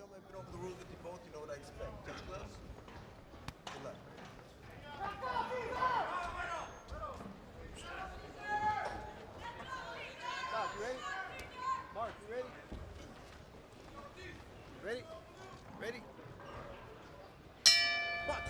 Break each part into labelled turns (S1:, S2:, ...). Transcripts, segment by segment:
S1: I've been over the rules with you both. You know what I expect. Touch gloves. Good luck. Stop. You ready? Mark, you ready? Ready? Ready? Box.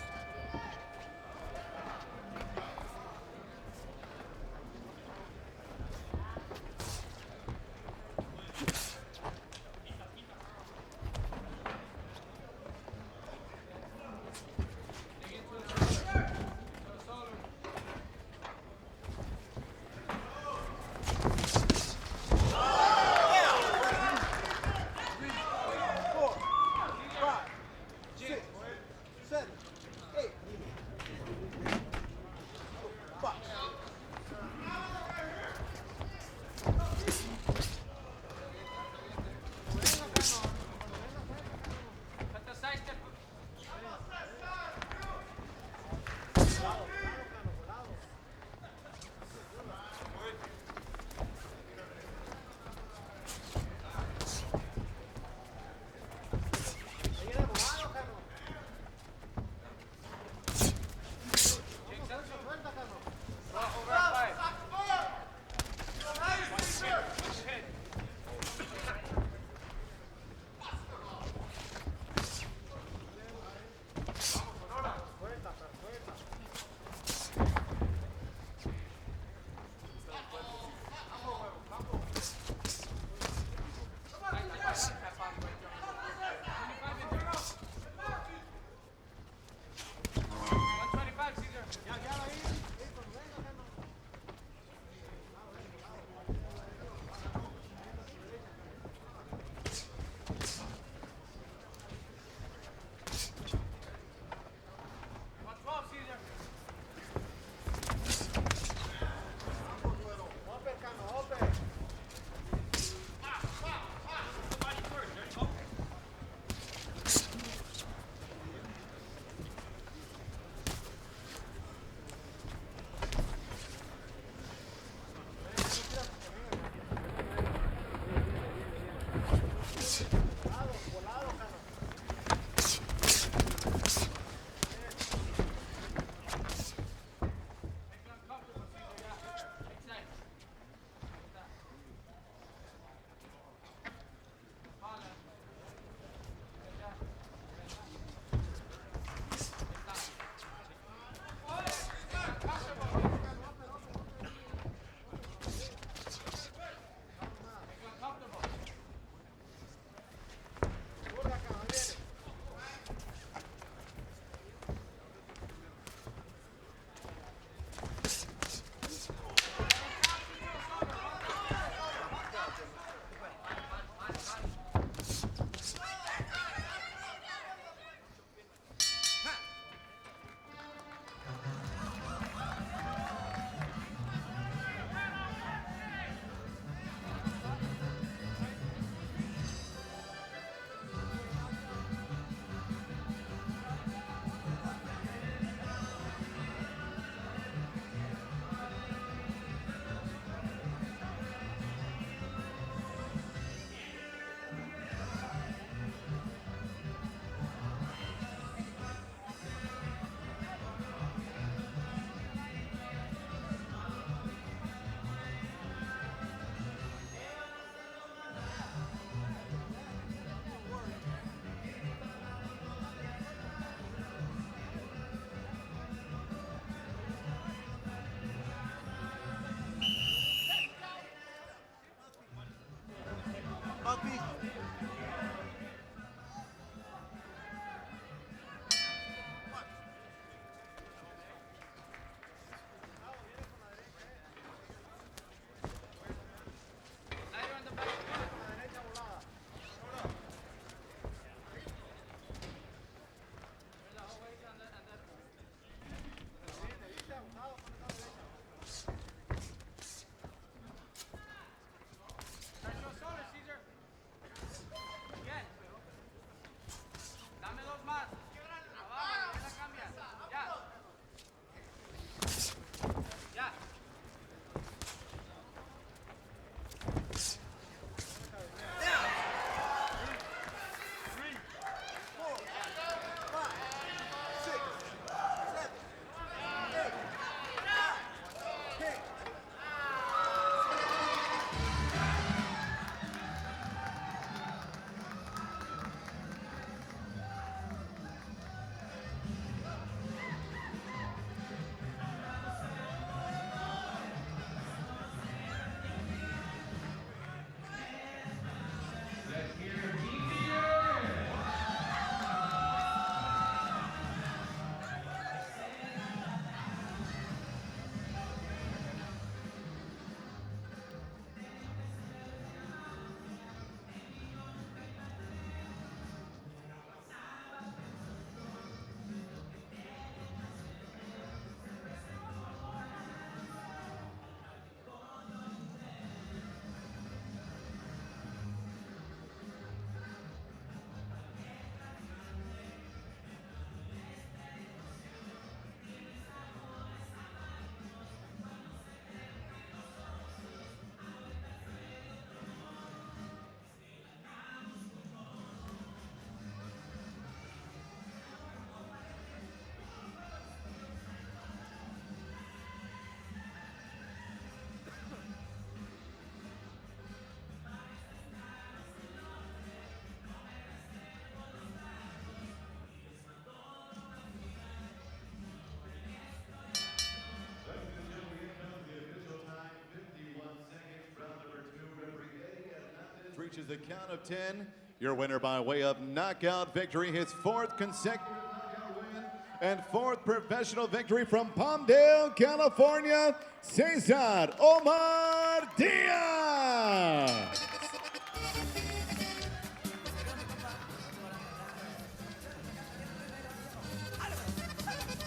S2: reaches the count of 10. Your winner by way of knockout victory, his 4th consecutive knockout win and 4th professional victory from Palmdale, California, Cesar Omar Diaz.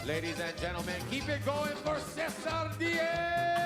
S3: Ladies and gentlemen, keep it going for Cesar Diaz!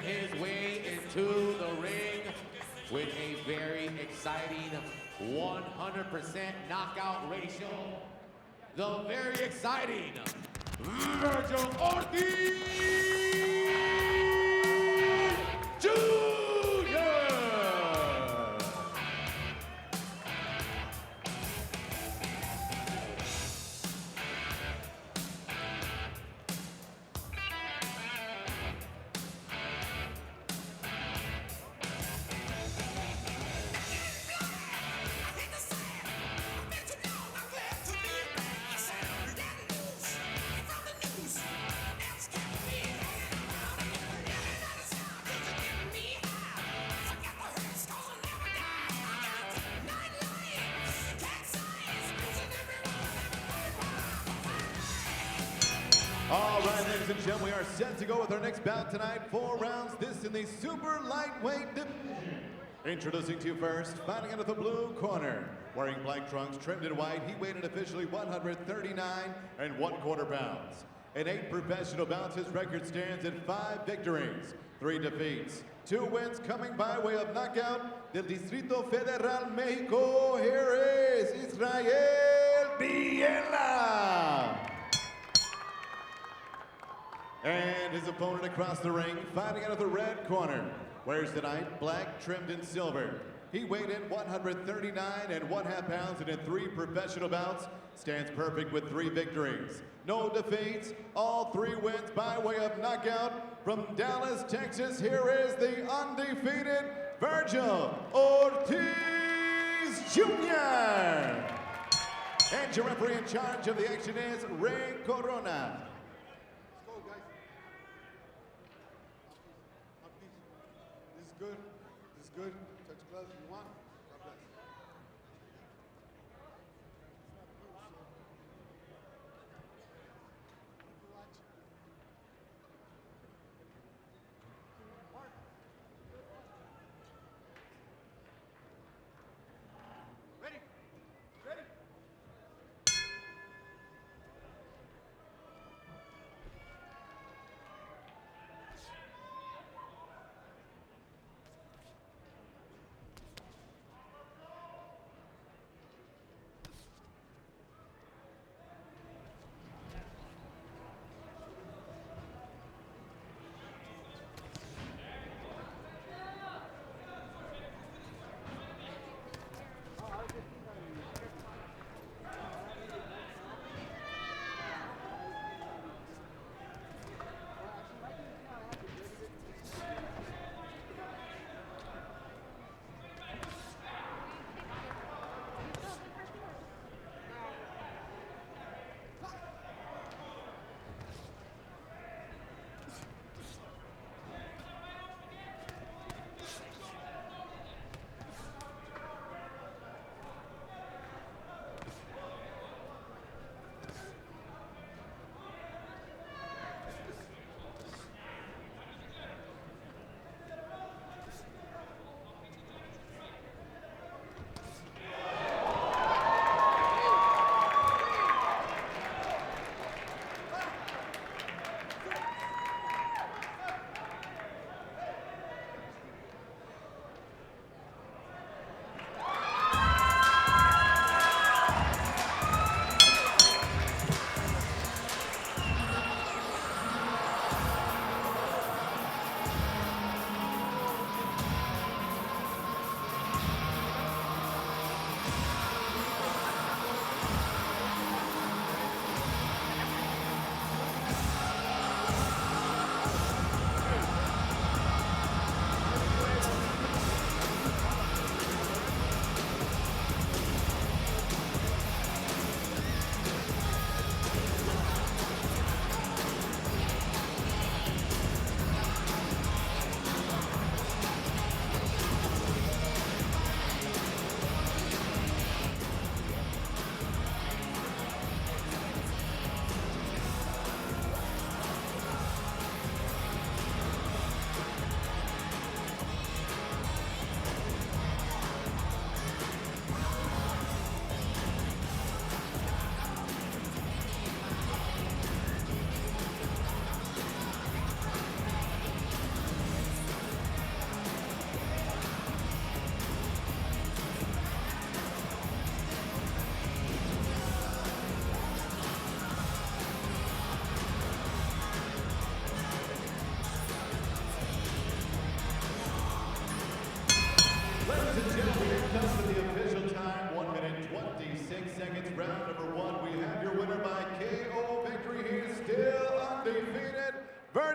S3: his way into the ring with a very exciting 100% knockout ratio. The very exciting Berchelt Ortiz Jr.
S2: All right, ladies and gentlemen, we are set to go with our next bout tonight. 4 rounds, this in the super lightweight division. Introducing to you first, fighting out of the blue corner. Wearing black trunks trimmed in white, he weighed in officially 139 1/4 pounds. In 8 professional bouts, his record stands at 5 victories, 3 defeats, 2 wins coming by way of knockout. Del Distrito Federal, Mexico, here is Israel Villela. And his opponent across the ring, fighting out of the red corner, wears tonight black trimmed in silver. He weighed in 139 1/2 pounds and in 3 professional bouts, stands perfect with 3 victories, no defeats, all 3 wins by way of knockout. From Dallas, Texas, here is the undefeated Berchelt Ortiz Jr. And your referee in charge of the action is Ray Corona.
S1: Good. This is good. Touch gloves if you want. God bless. Ready? Ready?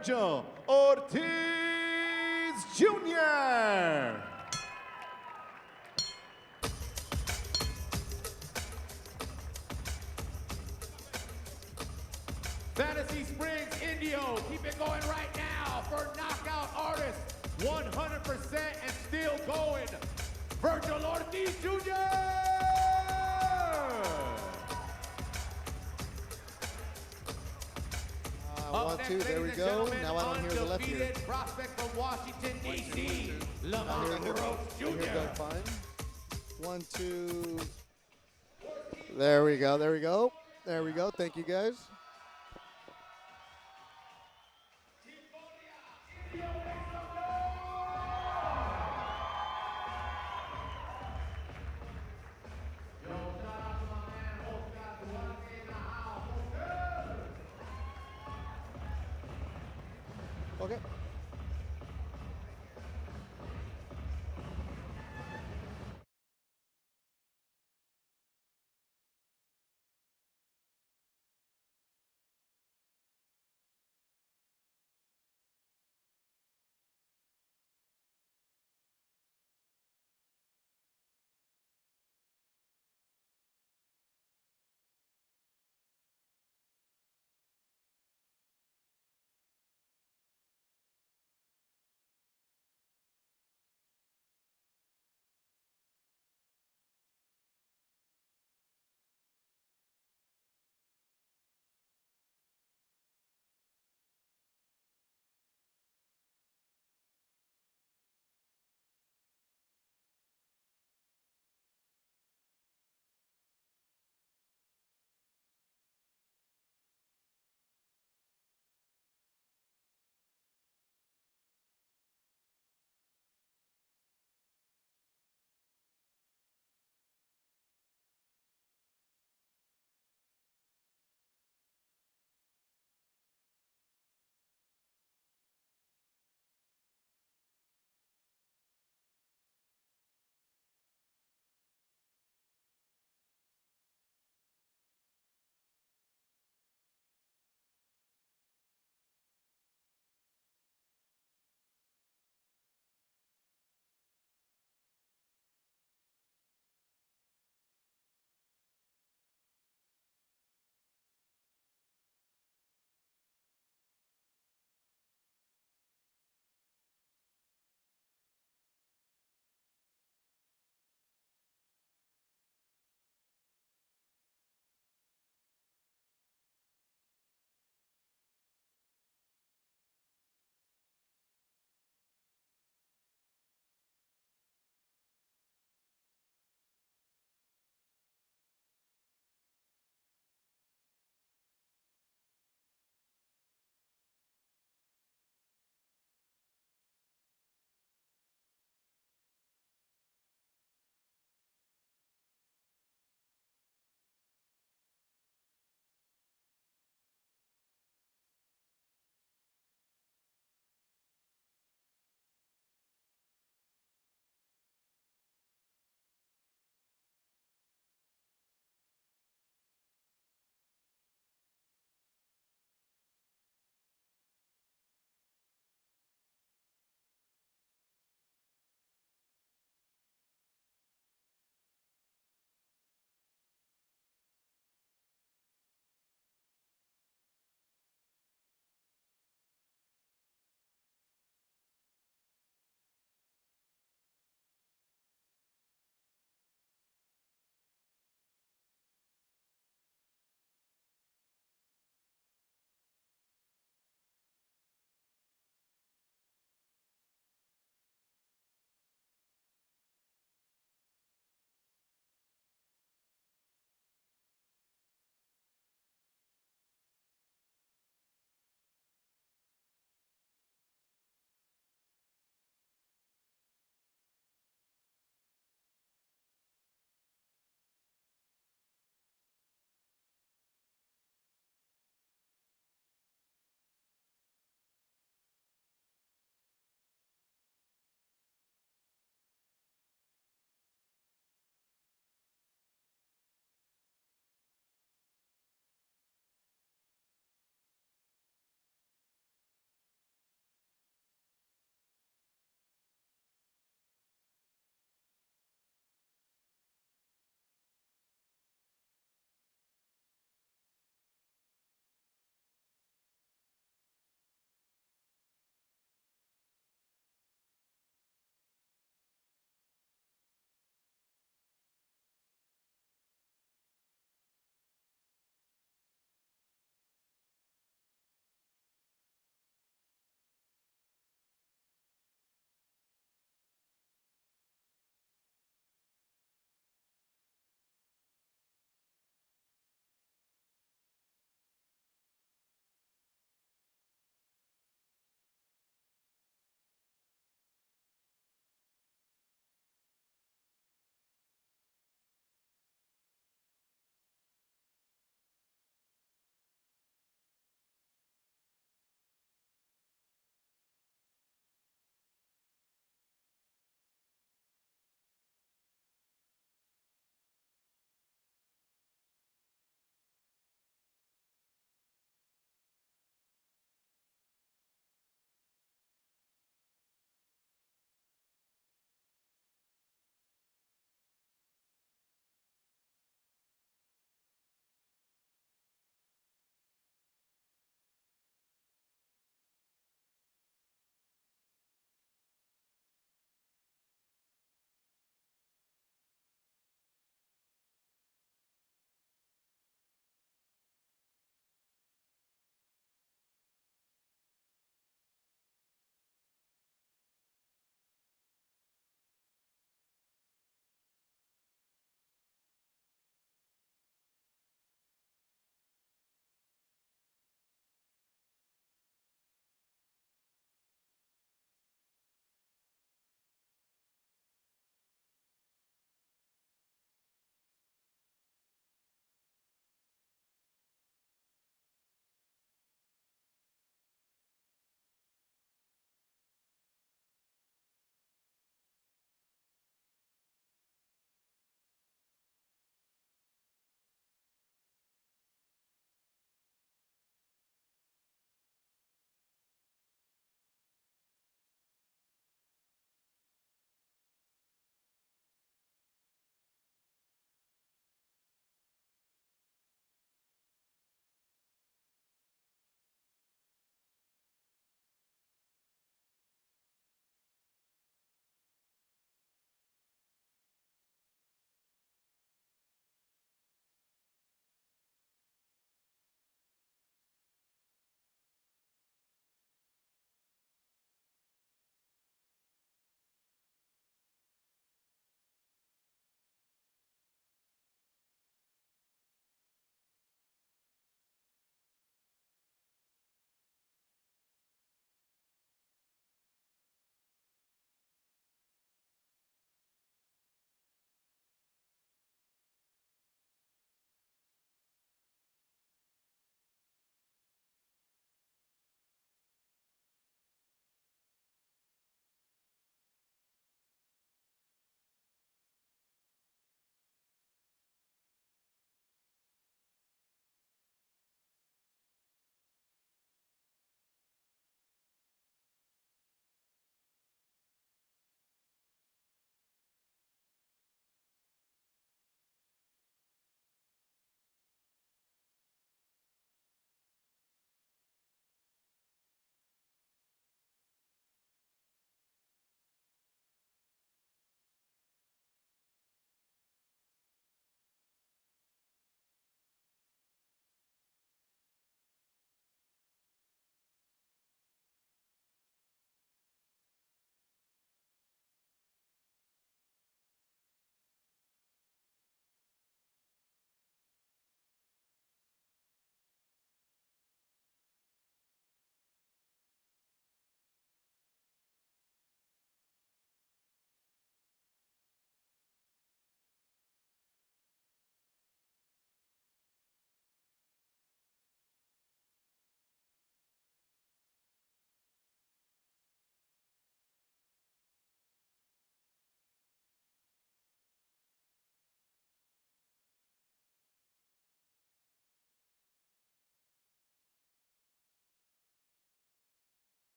S2: Virgil Ortiz Jr.
S3: Fantasy Springs, Indio, keep it going right now for knockout artist, 100% and still going, Virgil Ortiz Jr.
S4: 1-2, there we go. Now I don't hear the left ear.
S3: Undefeated prospect from Washington, D.C., Lamar
S4: I hear
S3: Jr.
S4: Doug fine. 1-2. There we go, there we go. There we go, thank you guys. Okay.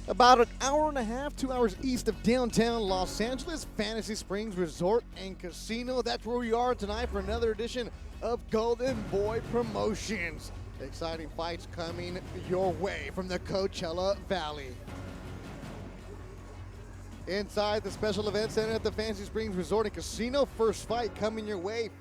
S4: About an hour and a half, 2 hours east of downtown Los Angeles, Fantasy Springs Resort and Casino. That's where we are tonight for another edition of Golden Boy Promotions. Exciting fights coming your way from the Coachella Valley. Inside the Special Event Center at the Fantasy Springs Resort and Casino, first fight coming your way,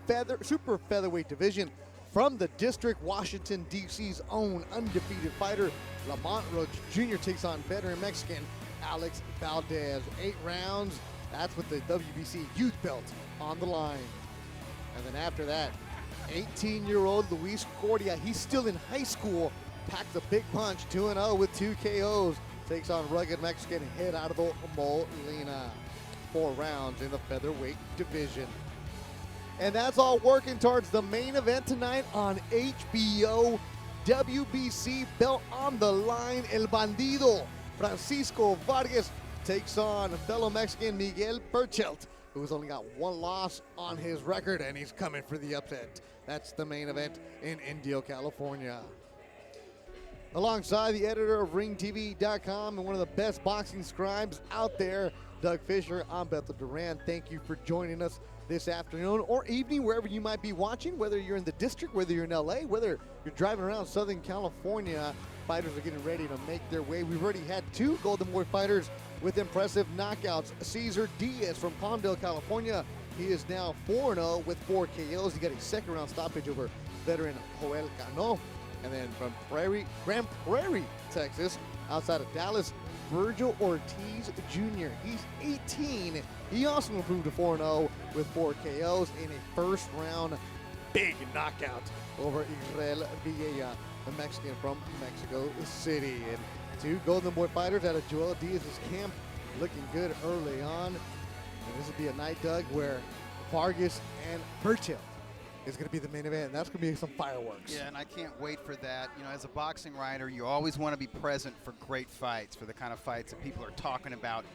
S4: super featherweight division from the District, Washington, D.C.'s own undefeated fighter, Lamont Roach Jr. takes on veteran Mexican Alex Valdez. 8 rounds, that's with the WBC youth belt on the line. And then after that, 18-year-old Luis Cordia, he's still in high school, packs a big punch, 2-0 with 2 KOs. Takes on rugged Mexican Gerardo Molina. 4 rounds in the featherweight division. And that's all working towards the main event tonight on HBO. WBC belt on the line. El Bandido Francisco Vargas takes on fellow Mexican Miguel Berchelt, who's only got 1 loss on his record, and he's coming for the upset. That's the main event in Indio, California. Alongside the editor of RingTV.com and one of the best boxing scribes out there, Doug Fisher, I'm Bethel Duran. Thank you for joining us this afternoon or evening, wherever you might be watching, whether you're in the district, whether you're in LA, whether you're driving around Southern California. Fighters are getting ready to make their way. We've already had 2 Golden Boy fighters with impressive knockouts. Cesar Diaz from Palmdale, California. He is now 4-0 with 4 KOs. He got a second-round stoppage over veteran Joel Cano. And then from Grand Prairie, Texas, outside of Dallas, Virgil Ortiz Jr. He's 18. He also improved to 4-0 with 4 KOs in a first-round big knockout over Israel Villa, the Mexican from Mexico City. And 2 Golden Boy fighters out of Joel Diaz's camp, looking good early on. And this will be a night, Doug, where Vargas and Berchelt is going to be the main event. That's going to be some fireworks.
S5: Yeah, and I can't wait for that. You know, as a boxing writer, you always want to be present for great fights, for the kind of fights that people are talking about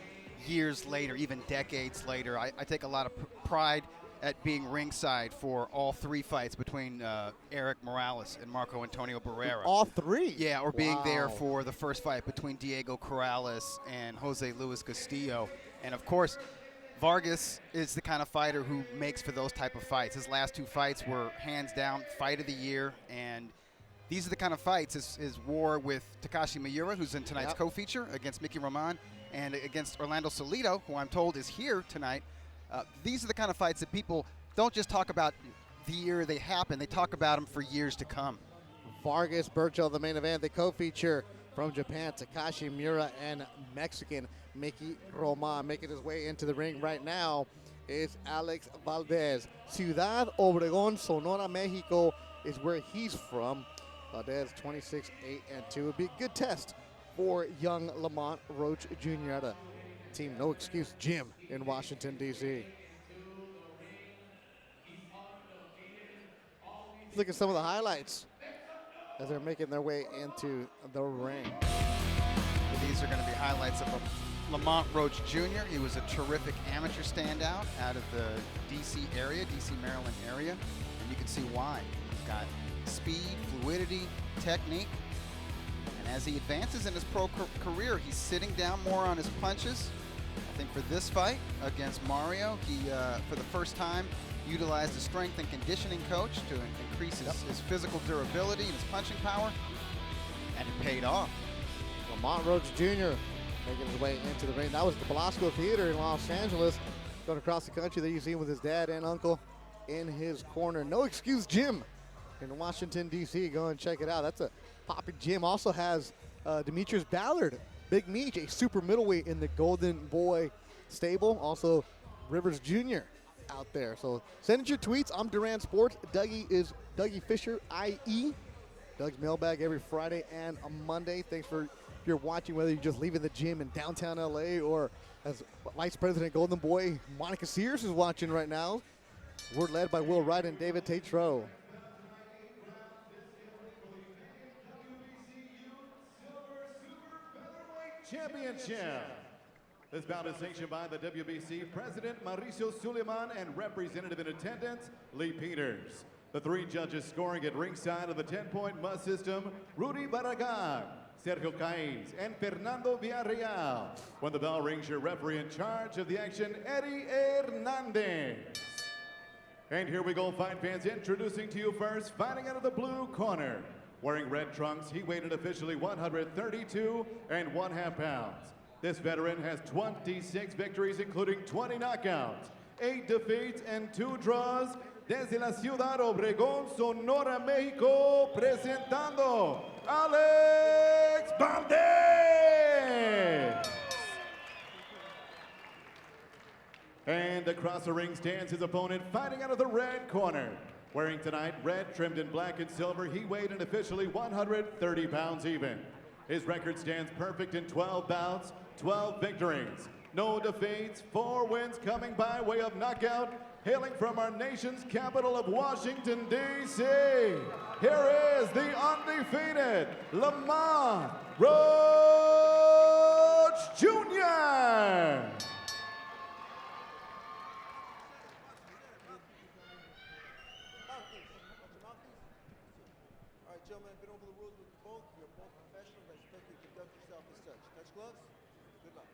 S5: years later, even decades later. I take a lot of pride at being ringside for all 3 fights between Eric Morales and Marco Antonio Barrera.
S4: All 3?
S5: Yeah, or being there for the first fight between Diego Corrales and Jose Luis Castillo. And, of course, Vargas is the kind of fighter who makes for those type of fights. His last 2 fights were hands down fight of the year, and these are the kind of fights. His war with Takashi Miura, who's in tonight's co-feature, against Mickey Roman, and against Orlando Salido, who I'm told is here tonight. These are the kind of fights that people don't just talk about the year they happen. They talk about them for years to come.
S4: Vargas, Berchelt, the main event, the co-feature from Japan, Takashi Miura, and Mexican Mickey Roman. Making his way into the ring right now is Alex Valdez. Ciudad Obregón, Sonora, Mexico is where he's from. Valdez 26-8-2. Would be a good test for young Lamont Roach Jr. at a team No Excuse Gym in Washington, D.C. Look at some of the highlights as they're making their way into the ring.
S5: These are going to be highlights of Lamont Roach Jr. He was a terrific amateur standout out of the D.C. area, D.C. Maryland area, and you can see why. He's got speed, fluidity, technique, and as he advances in his pro career, he's sitting down more on his punches. I think for this fight against Mario, he, for the first time, utilized a strength and conditioning coach to increase his physical durability and his punching power, and it paid off.
S4: Lamont Roach Jr. making his way into the ring. That was the Belasco Theater in Los Angeles. Going across the country that you see with his dad and uncle in his corner. No Excuse Gym in Washington, D.C. Go and check it out. That's a popping gym. Also has Demetrius Ballard, Big Meech, a super middleweight in the Golden Boy stable. Also Rivers Jr. out there. So send in your tweets. I'm Duran Sports. Dougie is Dougie Fisher, IE. Doug's Mailbag every Friday and a Monday. Thanks for if you're watching, whether you're just leaving the gym in downtown LA or as Vice President Golden Boy Monica Sears is watching right now. We're led by Will Wright and David Tatro.
S2: Championship. This bout is sanctioned by the WBC President Mauricio Suleiman and representative in attendance, Lee Peters. The 3 judges scoring at ringside of the 10-point must system, Rudy Barragan, Sergio Caiz, and Fernando Villarreal. When the bell rings, your referee in charge of the action, Eddie Hernandez. And here we go, fight fans, introducing to you first, fighting out of the blue corner. Wearing red trunks, he weighed in officially 132 1/2 pounds. This veteran has 26 victories, including 20 knockouts, 8 defeats, and 2 draws. Desde la Ciudad Obregón, Sonora, México, presentando Alex Valdez. And across the ring stands his opponent, fighting out of the red corner. Wearing tonight red trimmed in black and silver, he weighed in officially 130 pounds even. His record stands perfect in 12 bouts, 12 victories, no defeats, 4 wins coming by way of knockout, hailing from our nation's capital of Washington, D.C. Here is the undefeated Lamont Roach Jr.
S1: All right, gentlemen, I've been over the rules with you both. You're both professionals. I expect you to conduct yourself as such. Touch gloves. Good luck.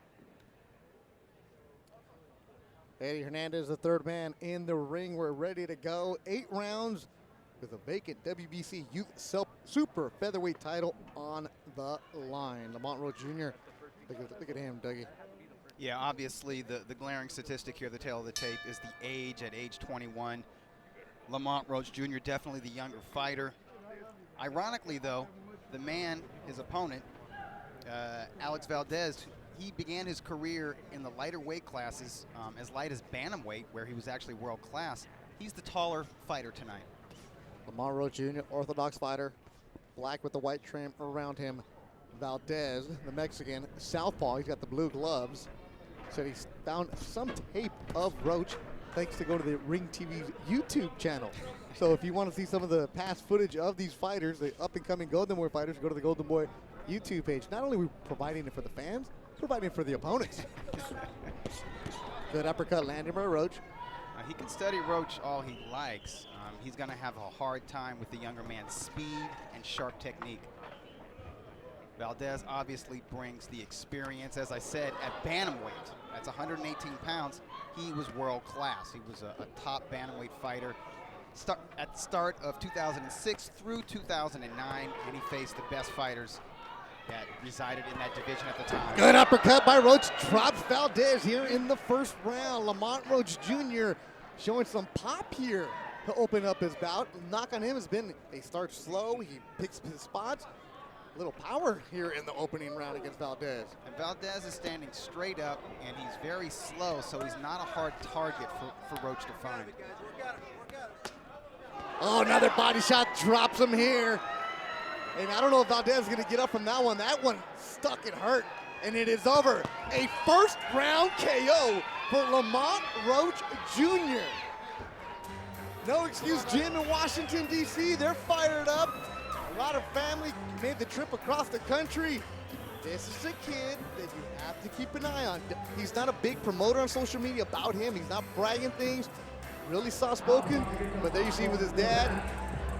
S4: Eddie Hernandez, the third man in the ring. We're ready to go. 8 rounds with a vacant WBC Youth Super Featherweight title on the line. Lamont Roach Jr., look at him, Dougie.
S5: Yeah, obviously the glaring statistic here, the tail of the tape, is the age at age 21. Lamont Roach Jr., definitely the younger fighter. Ironically, though, the man, his opponent, Alex Valdez, he began his career in the lighter weight classes, as light as bantamweight, where he was actually world class. He's the taller fighter tonight.
S4: Lamont Roach Jr., orthodox fighter, black with the white trim around him. Valdez, the Mexican, southpaw, he's got the blue gloves. Said he's found some tape of Roach thanks to go to the Ring TV's YouTube channel. So if you want to see some of the past footage of these fighters, the up-and-coming Golden Boy fighters, go to the Golden Boy YouTube page. Not only are we providing it for the fans, providing it for the opponents. Good uppercut landing by Roach.
S5: He can study Roach all he likes. He's going to have a hard time with the younger man's speed and sharp technique. Valdez obviously brings the experience. As I said, at bantamweight, that's 118 pounds, he was world class. He was a top bantamweight fighter at the start of 2006 through 2009, and he faced the best fighters that resided in that division at the time.
S4: Good uppercut by Roach, drops Valdez here in the first round. Lamont Roach Jr. showing some pop here to open up his bout. Knock on him has been, they start slow, he picks his spots. A little power here in the opening round against Valdez.
S5: And Valdez is standing straight up, and he's very slow, so he's not a hard target for Roach to find.
S4: Oh, another body shot drops him here. And I don't know if Valdez is going to get up from that one. That one stuck and hurt, and it is over. A first round KO for Lamont Roach Jr. No excuse gym in Washington, D.C. They're fired up. A lot of family made the trip across the country. This is a kid that you have to keep an eye on. He's not a big promoter on social media about him. He's not bragging things. Really soft-spoken, but there you see with his dad.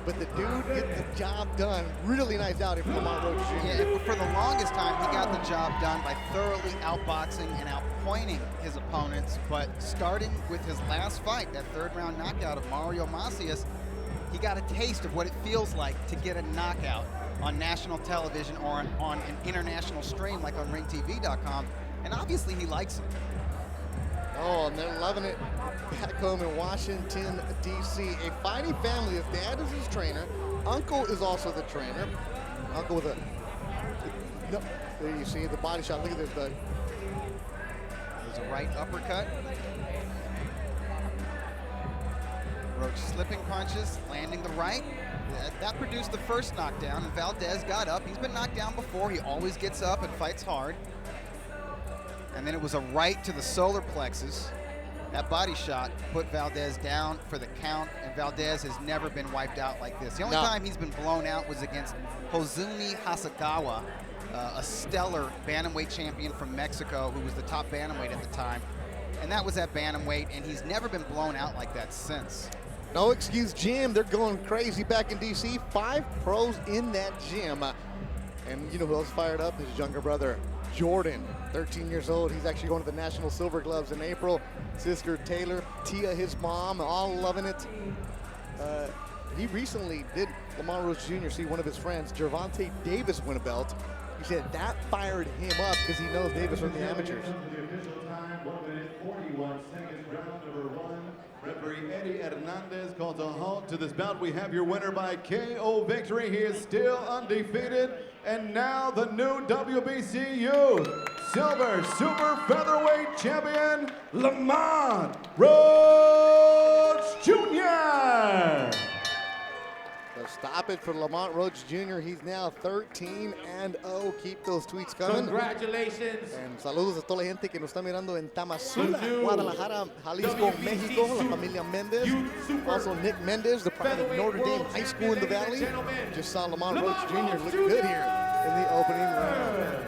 S4: But the dude gets the job done. Really nice outing from Lamont Roach Jr.
S5: Yeah, for the longest time, he got the job done by thoroughly outboxing and outpointing his opponents. But starting with his last fight, that third-round knockout of Mario Macias, he got a taste of what it feels like to get a knockout on national television or on an international stream like on ringtv.com, and obviously he likes it.
S4: Oh, and they're loving it back home in Washington, D.C. A fighting family. His dad is his trainer. Uncle is also the trainer. Uncle with a... No, there you see the body shot. Look at this, Doug.
S5: There's a right uppercut. Roach slipping punches, landing the right. That produced the first knockdown, and Valdez got up. He's been knocked down before. He always gets up and fights hard. And then it was a right to the solar plexus. That body shot put Valdez down for the count, and Valdez has never been wiped out like this. The only time he's been blown out was against Hozumi Hasegawa, a stellar bantamweight champion from Mexico who was the top bantamweight at the time. And that was at bantamweight, and he's never been blown out like that since.
S4: No excuse gym. They're going crazy back in D.C. 5 pros in that gym. And you know who else fired up? His younger brother, Jordan, 13 years old. He's actually going to the National Silver Gloves in April. Sister Taylor, Tia, his mom, all loving it. He recently did Lamont Rhodes Jr. see one of his friends, Gervonta Davis, win a belt. He said that fired him up because he knows Davis from the amateurs.
S2: The official time, 1 minute 41 seconds, round number 1. Referee Eddie Hernandez calls a halt to this bout. We have your winner by KO victory. He is still undefeated. And now the new WBCU Silver Super Featherweight Champion, Lamont Rhodes Jr.
S4: So stop it for Lamont Rhodes Jr. He's now 13-0. Keep those tweets coming.
S3: Congratulations.
S4: And saludos a toda la gente que nos está mirando en Tamazula, Guadalajara, Jalisco, Mexico. La familia Mendez. Also Nick Mendez, the pride of Notre Dame High School in the Valley. Just saw Lamont Rhodes Jr. look good here in the opening round.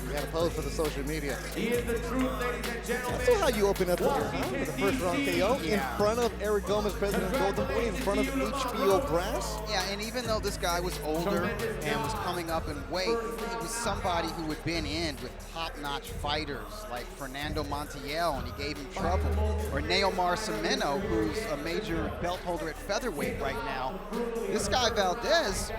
S4: We got a pose for the social media.
S3: He is the truth, ladies and gentlemen.
S4: That's how you open up the year, huh? With the first round KO in front of Eric Gomez, President Golden Boy, in front of HBO Brass.
S5: Yeah, and even though this guy was older and was coming up in weight, he was somebody who had been in with top-notch fighters like Fernando Montiel, and he gave him trouble. Or Neomar Semeno, who's a major belt holder at featherweight right now. This guy, Valdez,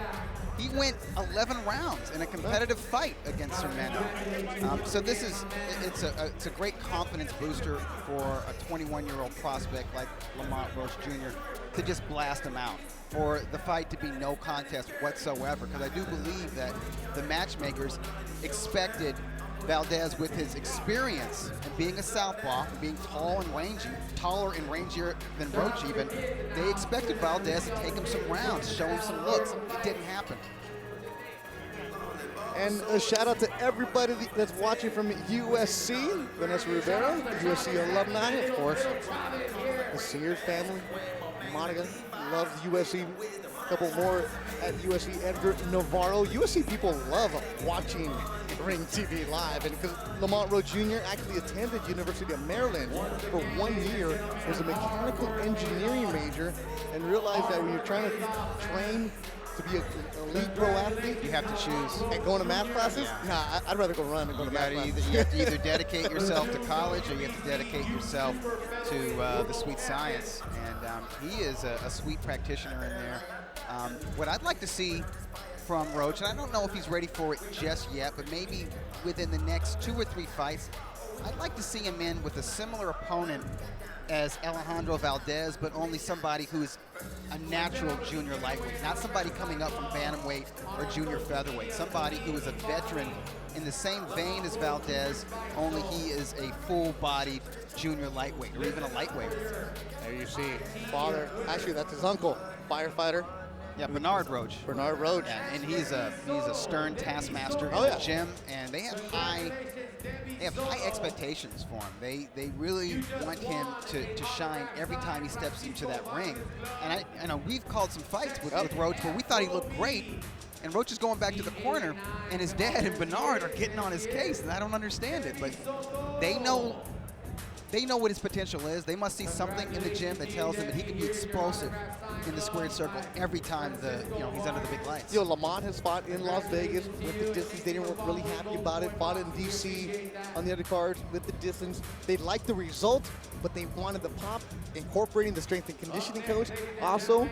S5: he went 11 rounds in a competitive fight against Semeno. So this is, it's a great confidence booster for a 21-year-old prospect like Lamont Rhodes Jr. to just blast him out, for the fight to be no contest whatsoever. Because I do believe that the matchmakers expected Valdez, with his experience and being a southpaw, being tall and rangy, taller and rangier than Roach even, they expected Valdez to take him some rounds, show him some looks. It didn't happen.
S4: And a shout out to everybody that's watching from USC. Vanessa Rivera, USC alumni, of course. The Sears family. Monica loves USC. A couple more at USC. Edgar Navarro. USC people love watching Ring TV Live, and because Lamont Rhodes Jr. actually attended University of Maryland for 1 year as a mechanical engineering major, and realized that when you're trying to train to be an elite pro athlete,
S5: You have to choose.
S4: and going to math classes, nah, I'd rather go run than go to math classes.
S5: You have to either dedicate yourself to college, or you have to dedicate yourself to the sweet science. And he is a sweet practitioner in there. What I'd like to see from Roach, and I don't know if he's ready for it just yet, but maybe within the next 2 or 3 fights, I'd like to see him in with a similar opponent as Alejandro Valdez, but only somebody who's a natural junior lightweight, not somebody coming up from bantamweight or junior featherweight, somebody who is a veteran in the same vein as Valdez, only he is a full-bodied junior lightweight, or even a lightweight.
S4: There you see, father, actually that's his uncle, firefighter.
S5: Yeah, Bernard Roach.
S4: Bernard Roach.
S5: Yeah, and he's a stern taskmaster in the gym, and they have high expectations for him. They really want him to shine every time he steps into that ring. And I know we've called some fights with Roach where we thought he looked great, and Roach is going back to the corner, and his dad and Bernard are getting on his case, and I don't understand it, but they know what his potential is. They must see something in the gym that tells them that he can be explosive in the squared circle every time he's under the big lights.
S4: Lamont has fought in Las Vegas with the distance. They didn't really happy about it. Fought in DC on the undercards with the distance. They liked the result, but they wanted the pop, incorporating the strength and conditioning coach. Also,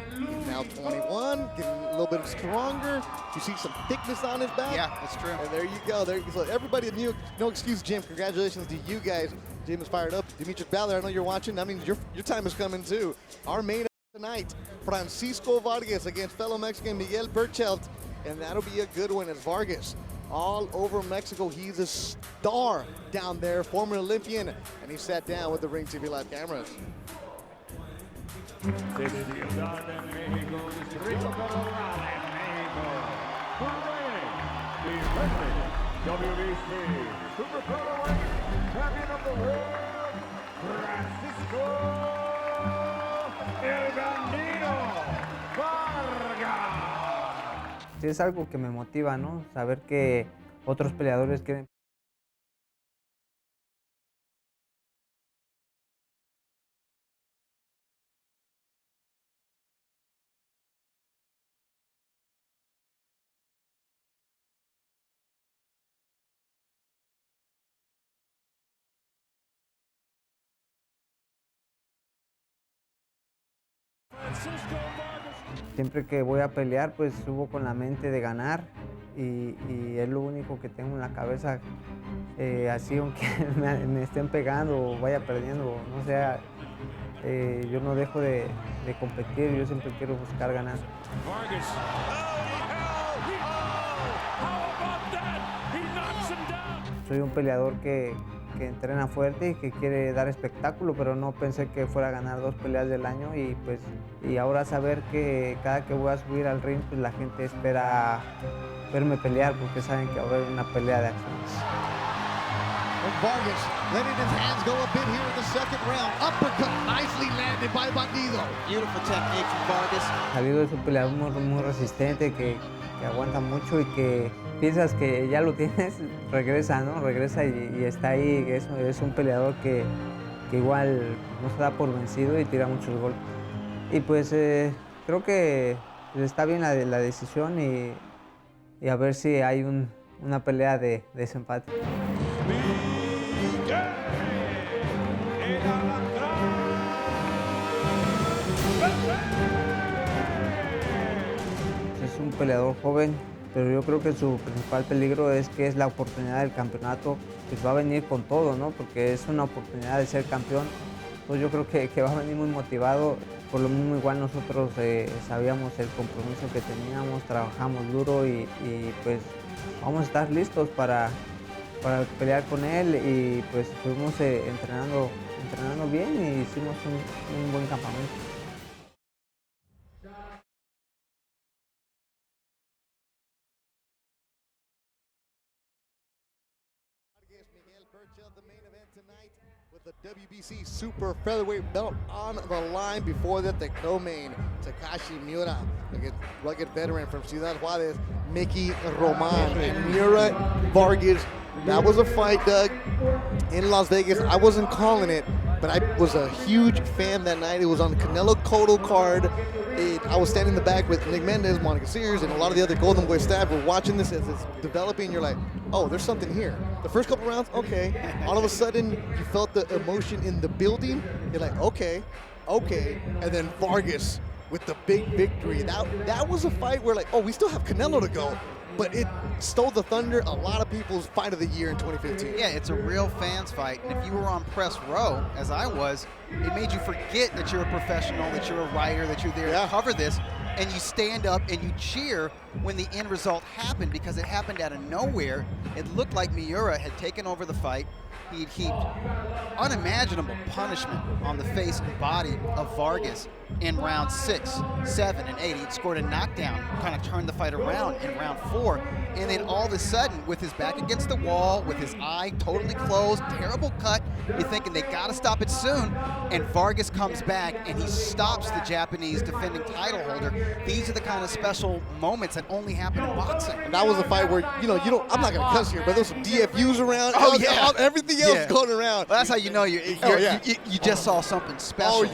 S4: now 21, getting a little bit stronger. You see some thickness on his back.
S5: Yeah, that's true.
S4: And there you go. So everybody at No Excuse Gym, congratulations to you guys. Jim is fired up. Demetrius Ballard, I know you're watching. I mean, your time is coming too. Our main tonight, Francisco Vargas against fellow Mexican Miguel Berchelt, and that'll be a good one as Vargas all over Mexico. He's a star down there, former Olympian, and he sat down with the Ring TV Live cameras.
S3: WBC Super Featherweight Champion of the World, Francisco El Bambino Vargas.
S6: Sí, es algo que me motiva, ¿no? Saber que otros peleadores quieren siempre que voy a pelear, pues subo con la mente de ganar y es lo único que tengo en la cabeza. Así, aunque me estén pegando o vaya perdiendo, no sea, yo no dejo de competir, yo siempre quiero buscar ganar.
S7: Vargas.
S6: Soy un peleador que entrena fuerte y que quiere dar espectáculo, pero no pensé que fuera a ganar 2 peleas del año y ahora saber que cada que voy a subir al ring, pues la gente espera verme pelear porque saben que va a haber una pelea de acciones.
S4: Vargas letting his hands go a bit here in the second round. Uppercut nicely landed by Bandido.
S1: Beautiful technique from Vargas.
S6: Javier es un peleador muy resistente, que aguanta mucho y que piensas que ya lo tienes, regresa, ¿no? Regresa y está ahí. Es un peleador que igual no se da por vencido y tira muchos golpes. Y pues creo que está bien la decisión y a ver si hay una pelea de desempate. Es un peleador joven, pero yo creo que su principal peligro es que es la oportunidad del campeonato, pues va a venir con todo, ¿no? Porque es una oportunidad de ser campeón. Pues yo creo que va a venir muy motivado. Por lo mismo, igual nosotros sabíamos el compromiso que teníamos, trabajamos duro y pues vamos a estar listos para pelear con él y pues estuvimos entrenando bien y hicimos un buen campamento.
S4: Berchelt, the main event tonight, with the WBC Super Featherweight belt on the line. Before that, the co-main, Takashi Miura, a rugged veteran from Ciudad Juarez, Mickey Roman, and Miura Vargas. That was a fight, Doug, in Las Vegas. I wasn't calling it, but I was a huge fan that night. It was on the Canelo Cotto card. I was standing in the back with Nick Mendez, Monica Sears, and a lot of the other Golden Boy staff. We're watching this as it's developing. You're like, oh, there's something here. The first couple rounds, okay. All of a sudden, you felt the emotion in the building. You're like, okay. And then Vargas with the big victory. That was a fight where like, oh, we still have Canelo to go. But it stole the thunder, a lot of people's fight of the year in 2015.
S5: Yeah, it's a real fans fight. And if you were on press row, as I was, it made you forget that you're a professional, that you're a writer, that you're there to cover this. And you stand up and you cheer when the end result happened because it happened out of nowhere. It looked like Miura had taken over the fight. He'd heaped unimaginable punishment on the face and body of Vargas in round 6, 7, and 8. He'd scored a knockdown, kind of turned the fight around in round 4. And then all of a sudden, with his back against the wall, with his eye totally closed, terrible cut, you're thinking they got to stop it soon. And Vargas comes back and he stops the Japanese defending title holder. These are the kind of special moments that only happen in boxing.
S4: And that was a fight where, you don't, I'm not going to cuss here, but there's some DFUs around. Everything else going around.
S5: Well, that's how you know you just saw something special.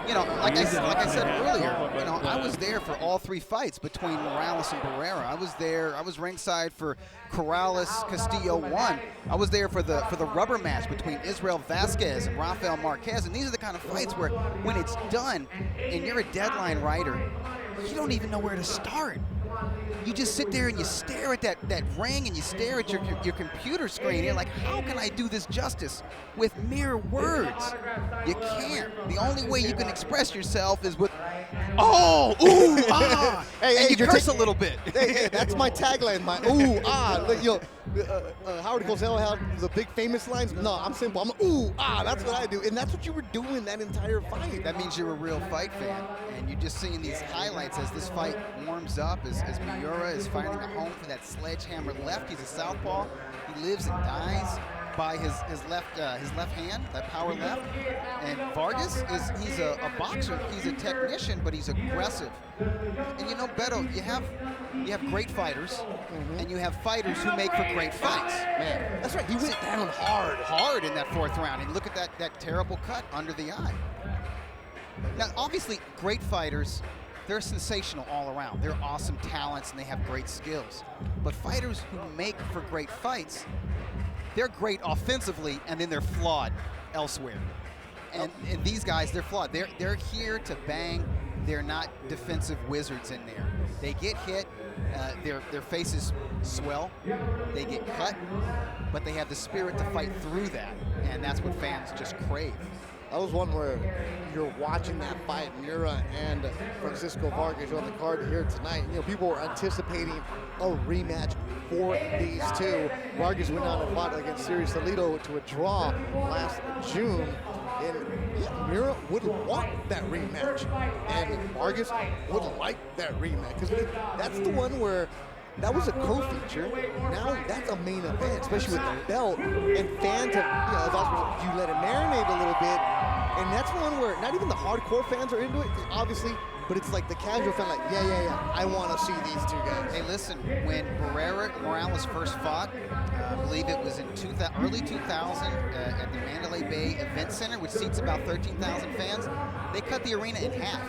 S5: Like I said earlier, I was there for all 3 fights between Morales and Barrera. I was there. I was ringside for Corrales Castillo 1. I was there for the rubber match between Israel Vasquez and Rafael Marquez. And these are the kind of fights where when it's done and you're a deadline writer, you don't even know where to start. You just sit there and you stare at that ring and you stare at your computer screen. You're like, how can I do this justice with mere words? You can't. The only way you can express yourself is with, oh, ooh, ah, and you curse a little bit.
S4: Hey, that's my tagline, my ooh, ah. Howard Cosell had the big famous lines. No, I'm simple. I'm ooh, ah, that's what I do. And that's what you were doing that entire fight.
S5: That means you're a real fight fan. And you're just seeing these highlights as this fight warms up, as Miura is finding a home for that sledgehammer left. He's a southpaw. He lives and dies by his left hand, that power left. And Vargas he's a boxer. He's a technician, but he's aggressive. And Beto, you have great fighters, and you have fighters who make for great fights.
S4: Man, that's right. He went down hard
S5: in that 4th round. And look at that terrible cut under the eye. Now, obviously, great fighters, they're sensational all around. They're awesome talents, and they have great skills. But fighters who make for great fights, they're great offensively, and then they're flawed elsewhere. And these guys, they're flawed. They're here to bang they're not defensive wizards in there. They get hit, their faces swell, they get cut, but they have the spirit to fight through that, and that's what fans just crave.
S4: That was one where you're watching that fight, Mira and Francisco Vargas on the card here tonight. You know, people were anticipating a rematch for these two. Vargas went on and fought against Siri Salido to a draw last June. And yeah, Mira would want that rematch, and Vargas would like that rematch, because that's the one where that was a co-feature. Now that's a main event, especially with the belt, and fans have, as Oscar said, you let it marinate a little bit, and that's one where not even the hardcore fans are into it, obviously, but it's like the casual fan, like, yeah, I want to see these two guys.
S5: Hey, listen, when Morales first fought, I believe it was in early 2000 at the Mandalay Bay Event Center, which seats about 13,000 fans, they cut the arena in half.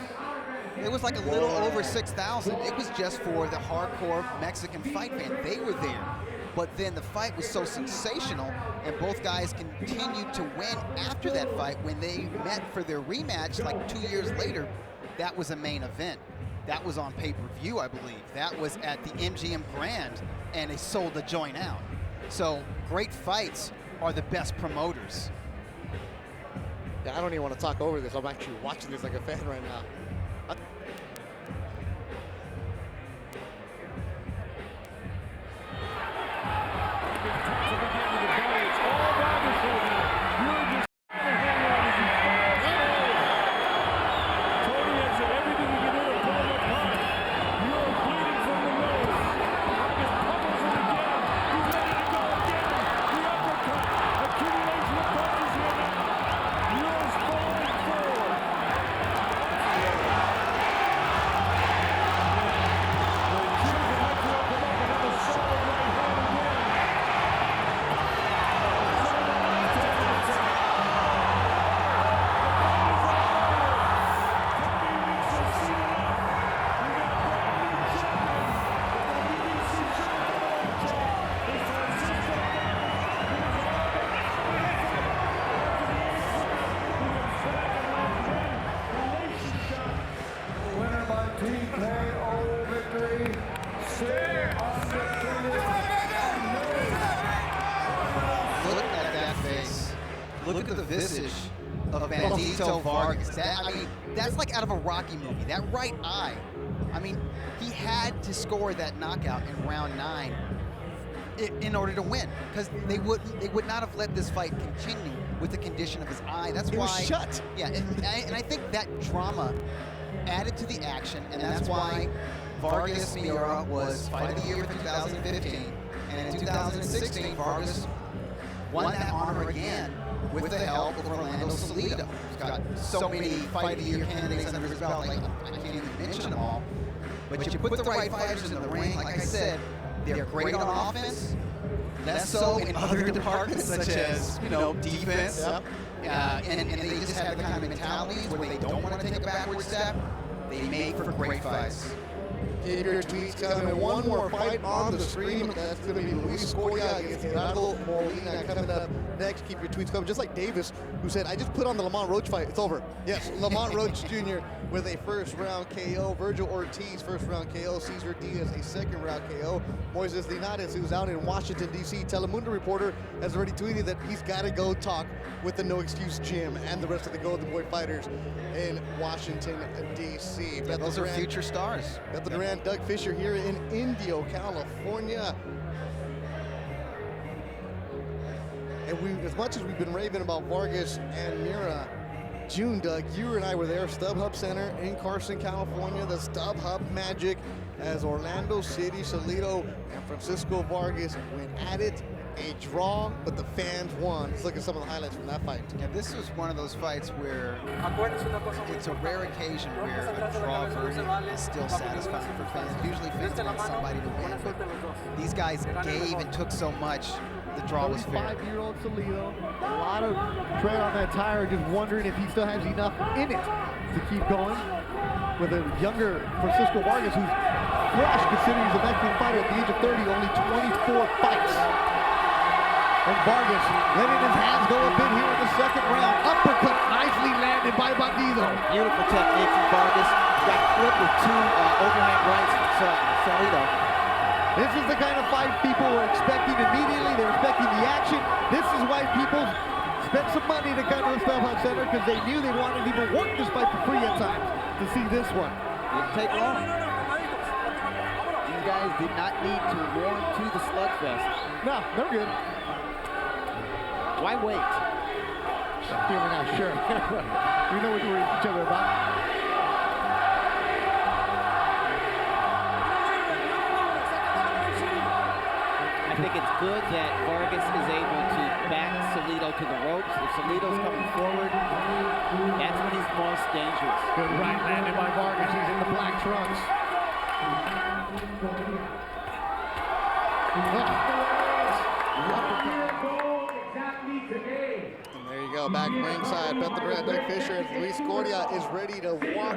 S5: It was like a little over 6,000. It was just for the hardcore Mexican fight fan. They were there. But then the fight was so sensational, and both guys continued to win after that fight. When they met for their rematch like 2 years later, that was a main event. That was on pay-per-view, I believe. That was at the MGM Grand, and they sold the joint out. So great fights are the best promoters.
S4: Yeah, I don't even want to talk over this. I'm actually watching this like a fan right now.
S5: Look at the visage of Bandito Vargas. That's like out of a Rocky movie. That right eye. I mean, he had to score that knockout in round 9 in order to win, because they would not have let this fight continue with the condition of his eye. That's why
S4: it was shut.
S5: Yeah, and I think that drama added to the action, and that's why Vargas Miura was Fight of the Year for 2015, and in 2016 Vargas won that honor again with the help of Orlando Salido. He's got so many Fight of the Year candidates under his belt, like I can't even mention them all. But you put the right fighters in the ring, like I said, they're great on offense, less so in other departments such as, defense. Yep. And they just have the kind of mentalities where they don't want to take a backward step. They make for great fights.
S4: Keep your tweets coming. One more fight on the stream. That's going to be Luis Scoria against Gerardo Molina coming up next. Keep your tweets coming. Just like Davis, who said, I just put on the Lamont Roach fight. It's over. Yes, Lamont Roach Jr. with a first-round KO. Virgil Ortiz, first-round KO. Cesar Diaz, a second-round KO. Moises Linares, who's out in Washington, D.C. Telemundo reporter, has already tweeted that he's got to go talk with the No Excuse Gym and the rest of the Golden Boy fighters in Washington, D.C.
S5: Yeah, those are future stars.
S4: Bethel Duran, Doug Fisher here in Indio, California. And as much as we've been raving about Vargas and Mira, June, Doug, you and I were there, StubHub Center in Carson, California, the StubHub Magic, as Orlando City, Salido, and Francisco Vargas went at it. A draw, but the fans won. Let's look at some of the highlights from that fight.
S5: Yeah, this was one of those fights where it's a rare occasion where a draw verdict is still satisfying for fans. Usually fans want somebody to win, but these guys gave and took so much, the draw was fair.
S4: 35-year-old Salido, a lot of tread on that tire, just wondering if he still has enough in it to keep going. With a younger Francisco Vargas, who's fresh, considering he's a Mexican fighter at the age of 30, only 24 fights. And Vargas letting his hands go a bit here in the second round. Uppercut nicely landed by Bandido.
S7: Beautiful technique from Vargas. Got flipped with two overhand rights from Salido.
S4: This is the kind of fight people were expecting immediately. They're expecting the action. This is why people spent some money to come to the Spellbound Center, because they knew they wanted to even work this fight for free at times to see this one.
S7: Didn't take long. These guys did not need to warm to the slugfest.
S4: No, they're good.
S7: Why wait?
S4: Feeling out, sure. We know what we're each other about.
S7: I think it's good that Vargas is able to back Salido to the ropes. If Salido's coming forward, that's when he's most dangerous.
S4: Good right landed by Vargas. He's in the black trunks. And there you go, back ringside. Beth the Red, Doug Fisher, and Luis Cordia is ready to walk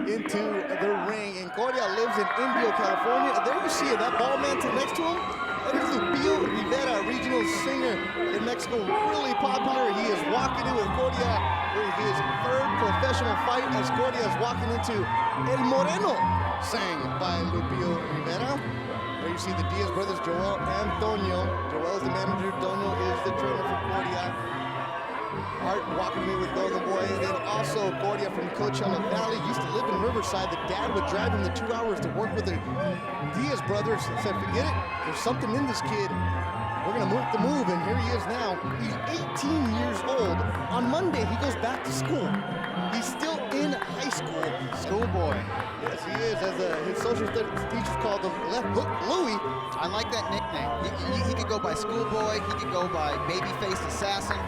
S4: into the ring. And Cordia lives in Indio, California. There you see it, that ball man next to him. That is Lupillo Rivera, regional singer in Mexico, really popular. He is walking in with Cordia for his third professional fight, as Cordia is walking into El Moreno, sang by Lupillo Rivera. There you see the Diaz brothers, Joel and Toño. Joel is the manager, Toño is the trainer for Cordia. Art walking in with Golden Boy, and then also Cordia from Coachella Valley, used to live in Riverside. The dad would drive him the 2 hours to work with the Diaz brothers, and said, forget it, there's something in this kid. We're gonna move the move, and here he is now. He's 18 years old. On Monday, he goes back to school. He's still in high school.
S5: Schoolboy.
S4: Yes, he is, as his social studies teachers called him Left Hook Louie.
S5: I like that nickname. He could go by Schoolboy. He could go by Babyface Assassin.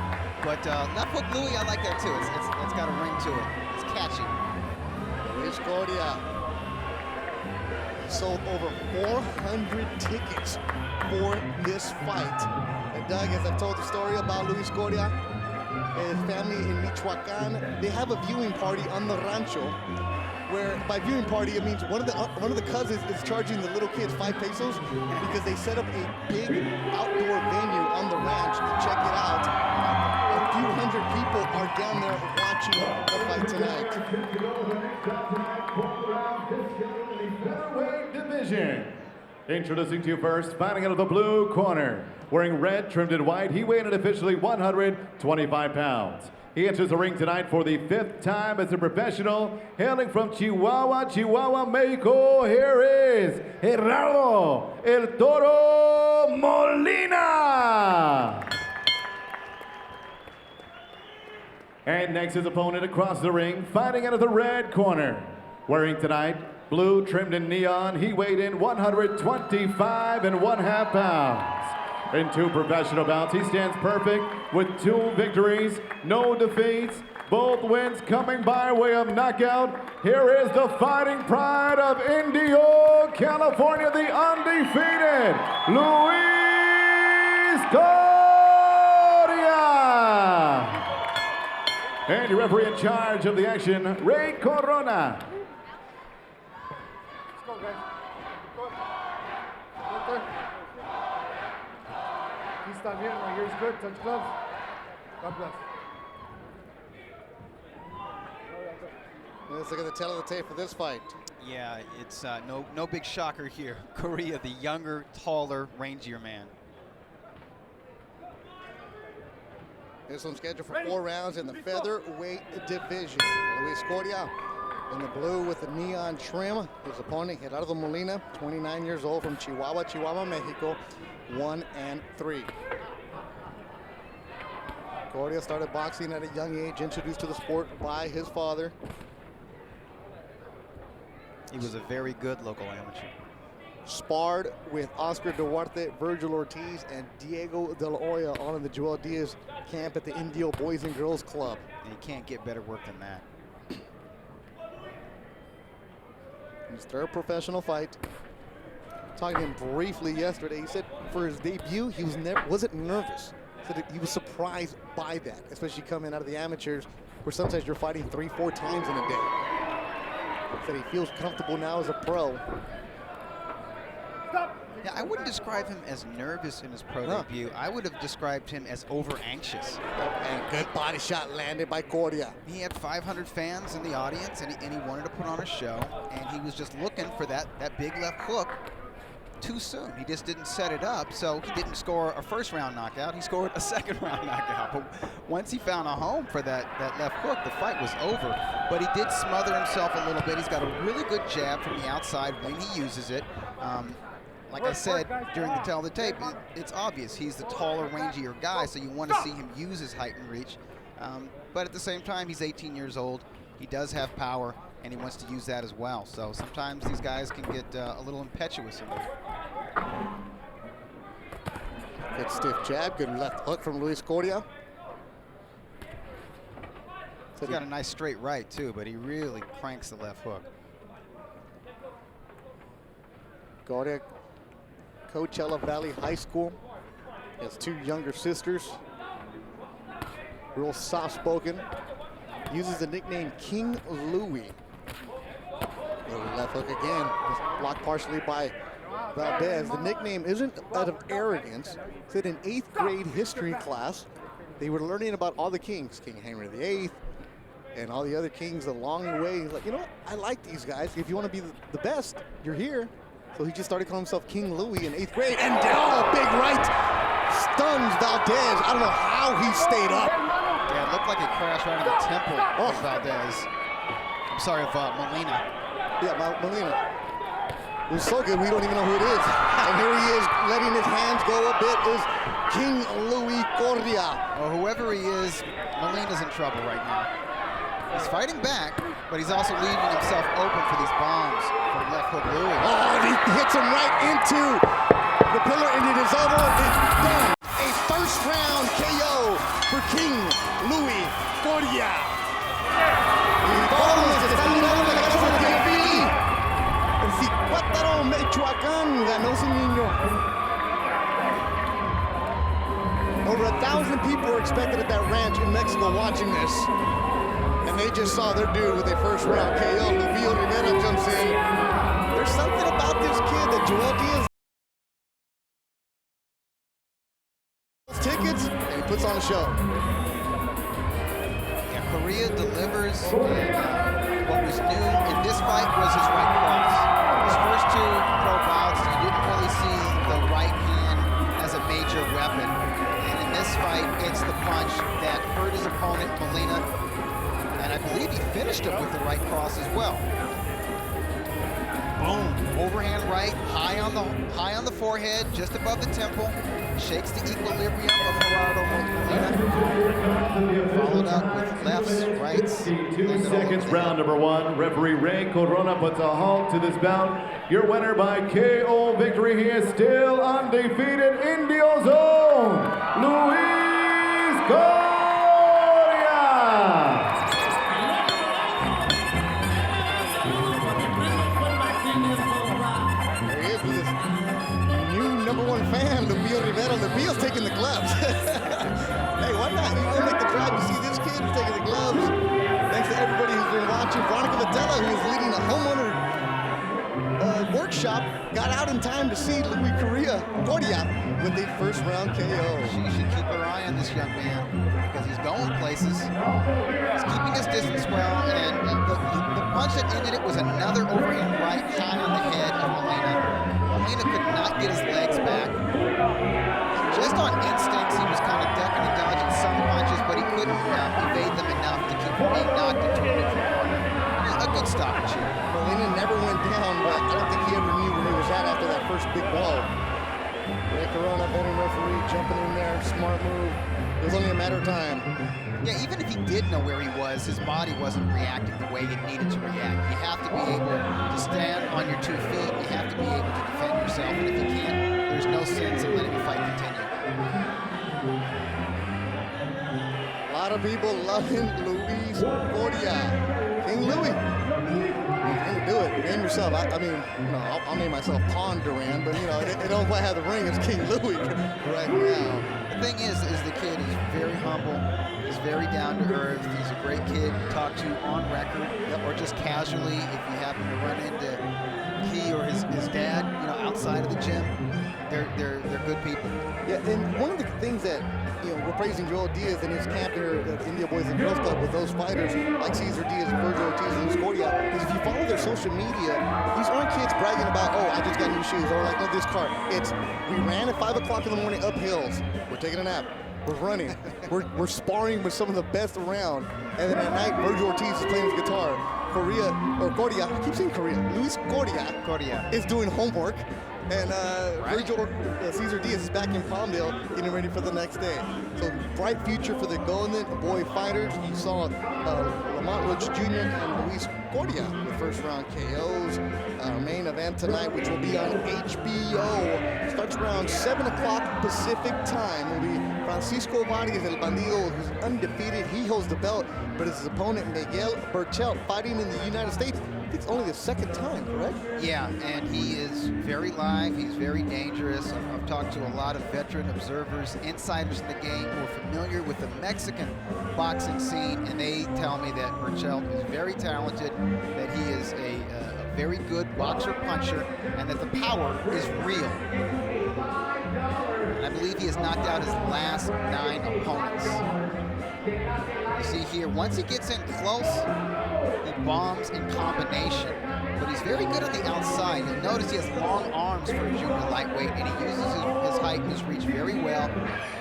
S5: But Left Hook Louie, I like that too. It's got a ring to it. It's catchy.
S4: Luis Cordia sold over 400 tickets for this fight. And Doug, as I've told the story about Luis Cordia, his family in Michoacan, they have a viewing party on the rancho, where by viewing party it means one of the cousins is charging the little kids 5 pesos because they set up a big outdoor venue on the ranch to check it out. A few hundred people are down there watching the fight tonight.
S2: Featherweight division. Introducing to you first, fighting out of the blue corner. Wearing red, trimmed in white, he weighed in officially 125 pounds. He enters the ring tonight for the 5th time as a professional, hailing from Chihuahua, Mexico. Here is Gerardo El Toro Molina. And next, his opponent across the ring, fighting out of the red corner. Wearing tonight, blue trimmed in neon, he weighed in 125.5 pounds. In 2 professional bouts, he stands perfect with 2 victories, no defeats, both wins coming by way of knockout. Here is the fighting pride of Indio, California, the undefeated Luis Cordia. And your referee in charge of the action, Ray Corona.
S1: Let's go, guys. Go. Right there. Está bien, my ear's good. Touch gloves. God bless.
S4: Let's look at the tail of the tape for this fight.
S5: Yeah, it's no big shocker here. Correa, the younger, taller, rangier man.
S4: This one's scheduled for 4 rounds in the featherweight division. Luis Cordia in the blue with the neon trim. His opponent, Gerardo Molina, 29 years old, from Chihuahua, Mexico, 1-3. Cordia started boxing at a young age, introduced to the sport by his father.
S5: He was a very good local amateur.
S4: Sparred with Oscar Duarte, Virgil Ortiz, and Diego De La Hoya all in the Joel Diaz camp at the Indio Boys and Girls Club.
S5: And you can't get better work than that.
S4: His 3rd professional fight. Talking to him briefly yesterday, he said for his debut, he wasn't nervous. He said he was surprised by that, especially coming out of the amateurs, where sometimes you're fighting 3-4 times in a day. He said he feels comfortable now as a pro.
S5: Yeah, I wouldn't describe him as nervous in his pro debut. I would have described him as over-anxious.
S4: And good body shot landed by Cordia.
S5: He had 500 fans in the audience, and he wanted to put on a show, and he was just looking for that big left hook too soon. He just didn't set it up, so he didn't score a first-round knockout. He scored a second-round knockout. But once he found a home for that left hook, the fight was over. But he did smother himself a little bit. He's got a really good jab from the outside when he uses it. Like I said during the tell of the tape, it's obvious he's the taller, rangier guy, so you want to see him use his height and reach. But at the same time, he's 18 years old. He does have power, and he wants to use that as well. So sometimes these guys can get a little impetuous in there.
S4: Good stiff jab, good left hook from Luis Cordia.
S5: He's got a nice straight right, too, but he really cranks the left hook.
S4: Cordia, Coachella Valley High School. He has 2 younger sisters. Real soft-spoken. Uses the nickname King Louis. Left hook again. Just blocked partially by Valdez. The nickname isn't out of arrogance. It's that in 8th grade history class, they were learning about all the kings, King Henry VIII, and all the other kings along the way. He's like, you know what? I like these guys. If you want to be the best, you're here. So he just started calling himself King Louis in 8th grade. And big right stuns Valdez. I don't know how he stayed up.
S5: Yeah, it looked like it crashed right in the temple of Valdez. I'm sorry, of Molina.
S4: Yeah, Molina. It was so good, we don't even know who it is. And here he is, letting his hands go a bit, is King Louis Cordia.
S5: Well, whoever he is, Molina's in trouble right now. He's fighting back, but he's also leaving himself open for these bombs from left hook Louis.
S4: Oh, and he hits him right into the pillar, and it is over. It's done. A first-round KO for King Louis Cordia. Zicuátaro, Michoacán, ganó ese niño. Over 1,000 people were expected at that ranch in Mexico watching this. And they just saw their dude with a first round KO. Lupillo Rivera jumps in. There's something about this kid that Joel Diaz tickets and he puts on a show.
S5: Yeah, Correa delivers, and what was new in this fight was his right cross. His first 2 pro bouts, you didn't really see the right hand as a major weapon. And in this fight, it's the punch that hurt his opponent, Molina. And I believe he finished him with the right cross as well. Boom, overhand right, high on the forehead, just above the temple. Shakes the equilibrium of Gerardo Molina. Followed up with lefts, rights.
S2: 2 seconds, round number 1. Referee Ray Corona puts a halt to this bout. Your winner by KO victory. He is still undefeated. Indios own Luis Cordia.
S4: Fan, Lupillo Rivera. Lupillo's taking the gloves. Hey, why not? You go make the drive. You see this kid taking the gloves. Thanks to everybody who's been watching. Veronica Vitella, who is leading a homeowner workshop, got out in time to see Louis Cordia with the first round KO.
S5: She should keep her eye on this young man because he's going places. He's keeping his distance well, and the punch that ended it was another overhand right high on the head of Molina. Molina could not get his legs back. Just on instincts, he was kind of ducking and dodging some punches, but he couldn't evade them enough to keep from being knocked into a neutral corner. A good stoppage here.
S4: Molina never went down, but I don't think he ever knew where he was at after that first big blow. Ray Corona, veteran referee, jumping in there, smart move. It was only a matter of time.
S5: Yeah, even if he did know where he was, his body wasn't reacting the way it needed to react. You have to be able to stand on your 2 feet. You have to be able to defend yourself. And if you can't, there's no sense in letting the fight continue.
S4: A lot of people loving Luis Cordia. King Louis. You do it. Name yourself. I mean, you know, I'll name myself Pon Duran, but you know, it don't quite have the ring as King Louis right now.
S5: The thing is the kid is very humble. He's very down to earth. He's a great kid to talk to on record, or just casually if you happen to run into he or his dad, you know, outside of the gym. good people.
S4: Yeah, and one of the things that, we're praising Joel Diaz and his camp here at India Boys and Girls Club with those fighters like Cesar Diaz, Virgil Ortiz, and Luis Cordia, is if you follow their social media, these aren't kids bragging about, oh, I just got new shoes, or like, oh, this car. It's, we ran at 5 o'clock in the morning up hills. We're taking a nap. We're running. we're sparring with some of the best around. And then at night, Virgil Ortiz is playing his guitar. Cordia, I keep saying Korea. Luis Cordia is doing homework. And Cesar Diaz is back in Palmdale getting ready for the next day. So bright future for the Golden Boy fighters. You saw Lamont Roach Jr. and Luis Cordia with first round KOs. Our main event tonight, which will be on HBO, starts around 7 o'clock Pacific time. Will be Francisco Vargas, El Bandido, who's undefeated. He holds the belt, but his opponent, Miguel Berchelt, fighting in the United States. It's only the second time, correct?
S5: Yeah, and he is very live. He's very dangerous. I've talked to a lot of veteran observers, insiders in the game who are familiar with the Mexican boxing scene, and they tell me that Berchelt is very talented, that he is a very good boxer-puncher, and that the power is real. And I believe he has knocked out his last 9 opponents. You see here, once he gets in close, he bombs in combination, but he's very good on the outside. You'll notice he has long arms for a junior lightweight, and he uses his height and his reach very well.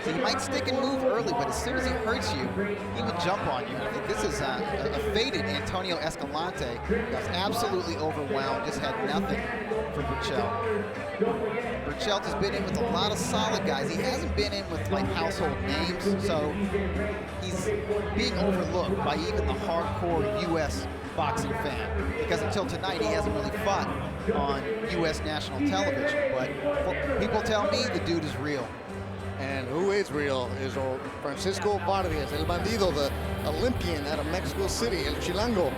S5: So he might stick and move early, but as soon as he hurts you, he will jump on you. I think this is a faded Antonio Escalante. He was absolutely overwhelmed, just had nothing for Berchelt. Berchelt has been in with a lot of solid guys. He hasn't been in with like household names, so he's being overlooked by even the hardcore U.S. boxing fan, because until tonight he hasn't really fought on U.S. national television. But people tell me the dude is real.
S4: And who is real is Francisco Vargas, El Bandido, the Olympian out of Mexico City, El Chilango.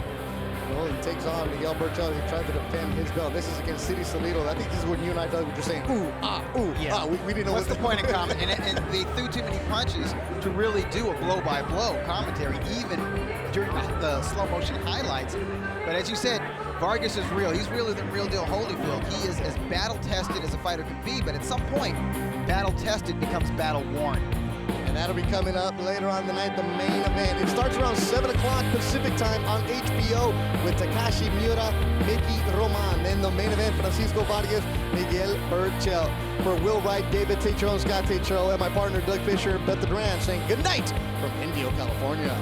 S4: Well, he takes on Miguel Berchelt. He tried to defend his belt. This is against City Salido. I think this is when you and I, Doug, were just saying, ooh, ah, ooh,
S5: yeah.
S4: ah. We didn't know
S5: what's the point of comment. And they threw too many punches to really do a blow-by-blow commentary, even during the slow-motion highlights. But as you said, Vargas is real. He's really the real deal Holyfield. He is as battle-tested as a fighter can be, but at some point, battle-tested becomes battle-worn.
S4: And that'll be coming up later on tonight, the main event. It starts around 7 o'clock Pacific time on HBO with Takashi Miura, Mickey Roman. Then the main event, Francisco Vargas, Miguel Berchelt. For Will Wright, David Tetro, Scott Tetro, and my partner Doug Fisher, Beth Duran saying good night from Indio, California.